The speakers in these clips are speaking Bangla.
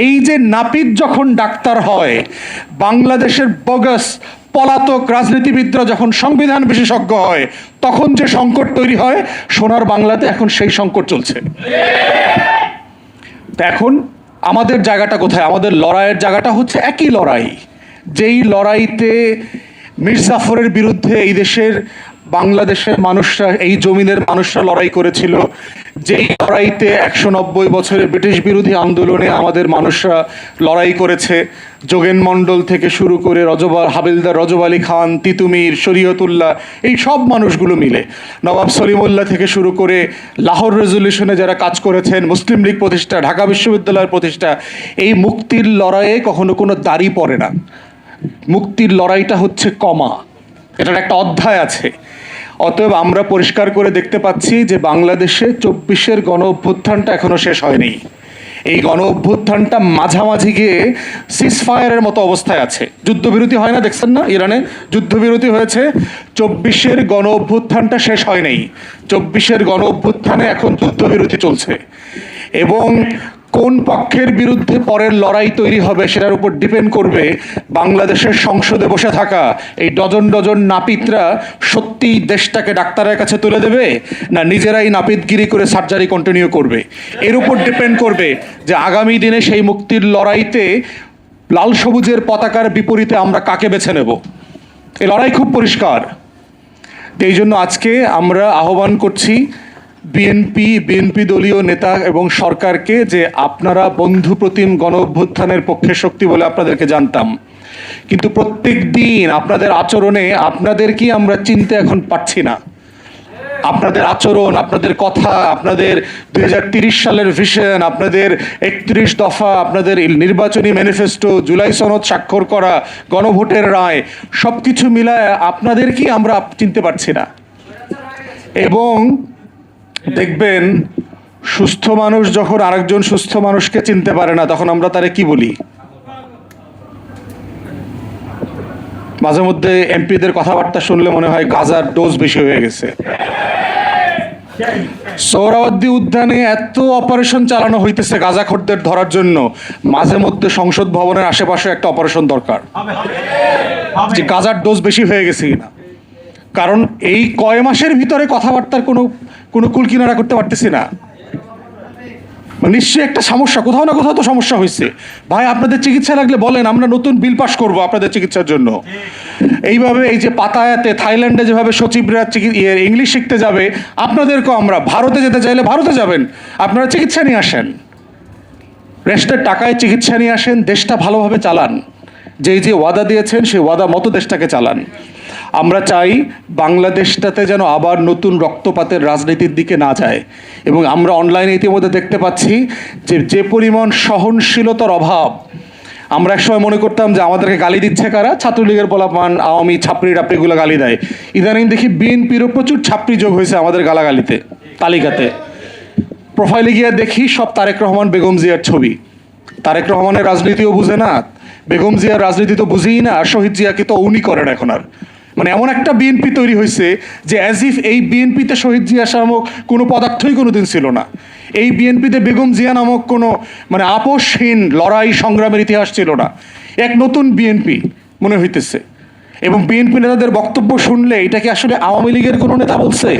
এই যে নাপিত যখন ডাক্তার হয়, বাংলাদেশের বগস পলাতক রাজনীতিবিদরা যখন সংবিধান বিশেষজ্ঞ হয়, তখন যে সংকট তৈরি হয়, সোনার বাংলাতে এখন সেই সংকট চলছে। তো এখন আমাদের জায়গাটা কোথায়? আমাদের লড়াইয়ের জায়গাটা হচ্ছে একই লড়াই, যেই লড়াইতে মীর জাফরের বিরুদ্ধে এই দেশের বাংলাদেশের মানুষরা, এই জমিনের মানুষরা লড়াই করেছিল, যেই লড়াইতে 190 বছরের ব্রিটিশ বিরোধী আন্দোলনে আমাদের মানুষরা লড়াই করেছে, যোগেন মণ্ডল থেকে শুরু করে হাবিলদার রজব আলী খান, তিতুমির, শরীয়তুল্লাহ, এই সব মানুষগুলো মিলে, নবাব সলিমুল্লাহ থেকে শুরু করে লাহোর রেজলিউশনে যারা কাজ করেছেন, মুসলিম লীগ প্রতিষ্ঠা, ঢাকা বিশ্ববিদ্যালয়ের প্রতিষ্ঠা, এই মুক্তির লড়াইয়ে কখনো কোনো দাড়ি পড়ে না। মুক্তির লড়াইটা হচ্ছে কমা, এটার একটা অধ্যায় আছে। অতএব আমরা পরিষ্কার করে দেখতে পাচ্ছি যে বাংলাদেশে 24-এর গণ অভ্যুত্থানটা এখনো শেষ হয়নি। এই গণ অভ্যুত্থানটা মাঝামাঝি গিয়ে সিজফায়ারের মতো অবস্থায় আছে। যুদ্ধবিরতি হয় না, দেখছেন না ইরানে যুদ্ধবিরতি হয়েছে, 24-এর গণ অভ্যুত্থানটা শেষ হয় নাই। 24-এর গণ অভ্যুত্থানে এখন যুদ্ধবিরতি চলছে, এবং কোন পক্ষের বিরুদ্ধে পরের লড়াই তৈরি হবে সেটার উপর ডিপেন্ড করবে বাংলাদেশের সংসদে বসে থাকা এই ডজন ডজন নাপিতরা সত্যি দেশটাকে ডাক্তারের কাছে তুলে দেবে, না নিজেরাই নাপিতগিরি করে সার্জারি কন্টিনিউ করবে। এর উপর ডিপেন্ড করবে যে আগামী দিনে সেই মুক্তির লড়াইতে লাল সবুজের পতাকার বিপরীতে আমরা কাকে বেছে নেব। এই লড়াই খুব পরিষ্কার। এই জন্য আজকে আমরা আহ্বান করছি বিএনপি দলীয় নেতা এবং সরকারকে, যে আপনারা বন্ধু প্রতিম গণ অভ্যুত্থানের পক্ষে শক্তি বলে আপনাদেরকে জানতাম, কিন্তু প্রত্যেক দিন আপনাদের আচরণে আপনাদেরকেই আমরা চিনতে এখন পারছি না। আপনাদের আচরণ, আপনাদের কথা, আপনাদের 2030 সালের ভিশন, আপনাদের 31 দফা, আপনাদের নির্বাচনী ম্যানিফেস্টো, জুলাই সনদ স্বাক্ষর করা, গণভোটের রায়, সব কিছু মিলায় আপনাদেরকেই আমরা চিনতে পারছি না। এবং দেখবেন, সুস্থ মানুষ যখন আরেকজন সুস্থ মানুষকে চিনতে পারে না, তখন আমরা তারে কি বলি? মাঝে মধ্যে এমপিদের কথাবার্তা শুনলে মনে হয় গাজার ডোজ বেশি হয়ে গেছে। সোহরাওয়ার্দী উদ্যানে এত অপারেশন চালানো হইতেছে গাজাখোরদের ধরার জন্য, মাঝে মধ্যে সংসদ ভবনের আশেপাশে একটা অপারেশন দরকার, যে গাজার ডোজ বেশি হয়ে গেছে কিনা। কারণ এই কয় মাসের ভিতরে কথাবার্তার কোনো কুল কিনারা করতে পারতেছি না। নিশ্চয়ই একটা সমস্যা, কোথাও না কোথাও তো সমস্যা হয়েছে। ভাই, আপনাদের চিকিৎসা লাগলে বলেন, আমরা নতুন বিল পাস করবো আপনাদের চিকিৎসার জন্য। এইভাবে এই যে পাতায়াতে থাইল্যান্ডে যেভাবে সচিবরা ইংলিশ শিখতে যাবে, আপনাদেরকেও আমরা ভারতে যেতে চাইলে ভারতে যাবেন, আপনারা চিকিৎসা নিয়ে আসেন, রেস্টের টাকায় চিকিৎসা নিয়ে আসেন, দেশটা ভালোভাবে চালান। যে ওয়াদা দিয়েছেন সেই ওয়াদা মতো দেশটাকে চালান। আমরা চাই বাংলাদেশটাতে যেন আবার নতুন রক্তপাতের রাজনীতির দিকে না যায়। এবং আমরা অনলাইনে ইতিমধ্যে দেখতে পাচ্ছি যে পরিমাণ সহনশীলতার অভাব। আমরা একসময় মনে করতাম যে আমাদেরকে গালি দিচ্ছে কারা? ছাত্রলীগের পোলাপান, আওয়ামী ছাপড়ি টাপড়িগুলো গালি দেয়। ইদানিং দেখি বিএনপিরও প্রচুর ছাপড়ি যোগ হয়েছে আমাদের গালাগালিতে, তালিকাতে। প্রোফাইলে গিয়ে দেখি সব তারেক রহমান, বেগম জিয়ার ছবি। তারেক রহমানের রাজনীতিও বুঝে না, বেগম জিয়ার রাজনীতি তো বুঝেই না, আর শহীদ জিয়াকে তো উনি করেন এখন আর। মানে এমন একটা বিএনপি তৈরি হয়েছে যে অ্যাজ ইফ এই বিএনপিতে শহীদ জিয়া নামক কোনো পদার্থই কোনোদিন ছিল না। এই বিএনপিতে বেগম জিয়া নামক কোনো মানে আপোষহীন লড়াই সংগ্রামের ইতিহাস ছিল না। এক নতুন বিএনপি মনে হইতেছে। এবং বিএনপি নেতাদের বক্তব্য শুনলে এটা কি আসলে আওয়ামী লীগের কোনো নেতা বলছে,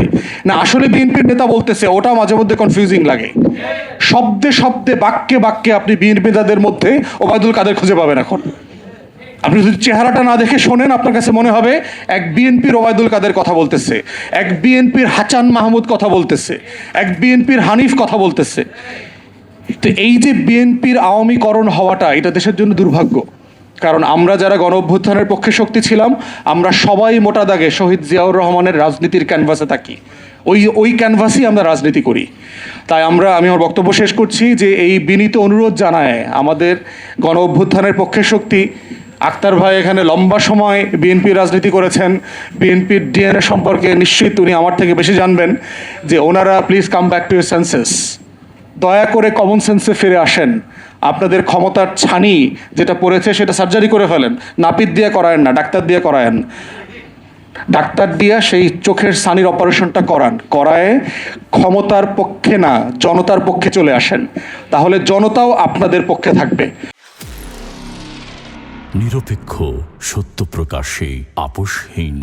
না আসলে বিএনপির নেতা বলতেছে, ওটা মাঝে মধ্যে কনফিউজিং লাগে। শব্দে শব্দে, বাক্যে বাক্যে আপনি বিএনপি নেতাদের মধ্যে ওবায়দুল কাদের খুঁজে পাবেন এখন। আপনি যদি চেহারাটা না দেখে শোনেন, আপনার কাছে মনে হবে এক বিএনপির ওবায়দুল কাদের কথা বলতেছে, এক বিএনপির হাসান মাহমুদ কথা বলতেছে, এক বিএনপির হানিফ কথা বলতেছে। তো এই যে বিএনপির আওয়ামীকরণ হওয়াটা, এটা দেশের জন্য দুর্ভাগ্য। কারণ আমরা যারা গণ অভ্যুত্থানের পক্ষে শক্তি ছিলাম, আমরা সবাই মোটা দাগে শহীদ জিয়াউর রহমানের রাজনীতির ক্যানভাসে থাকি, ওই ক্যানভাসেই আমরা রাজনীতি করি। তাই আমি আমার বক্তব্য শেষ করছি যে এই বিনীত অনুরোধ জানায় আমাদের গণ অভ্যুত্থানের পক্ষে শক্তি আক্তার ভাই এখানে লম্বা সময় বিএনপি রাজনীতি করেছেন, বিএনপির ডিএনএ সম্পর্কে নিশ্চিত উনি আমার থেকে বেশি জানবেন, যে ওনারা please come back to your senses. দয়া করে কমন সেন্সে ফিরে আসেন। আপনাদের ক্ষমতার ছানি যেটা পড়েছে সেটা সার্জারি করে ফেলেন, নাপিত দিয়ে করায়েন না, ডাক্তার দিয়ে করায়েন। ডাক্তার দিয়া সেই চোখের সানির অপারেশনটা করায় ক্ষমতার পক্ষে না জনতার পক্ষে চলে আসেন, তাহলে জনতাও আপনাদের পক্ষে থাকবে। নিরপেক্ষ, সত্য প্রকাশে আপোষহীন।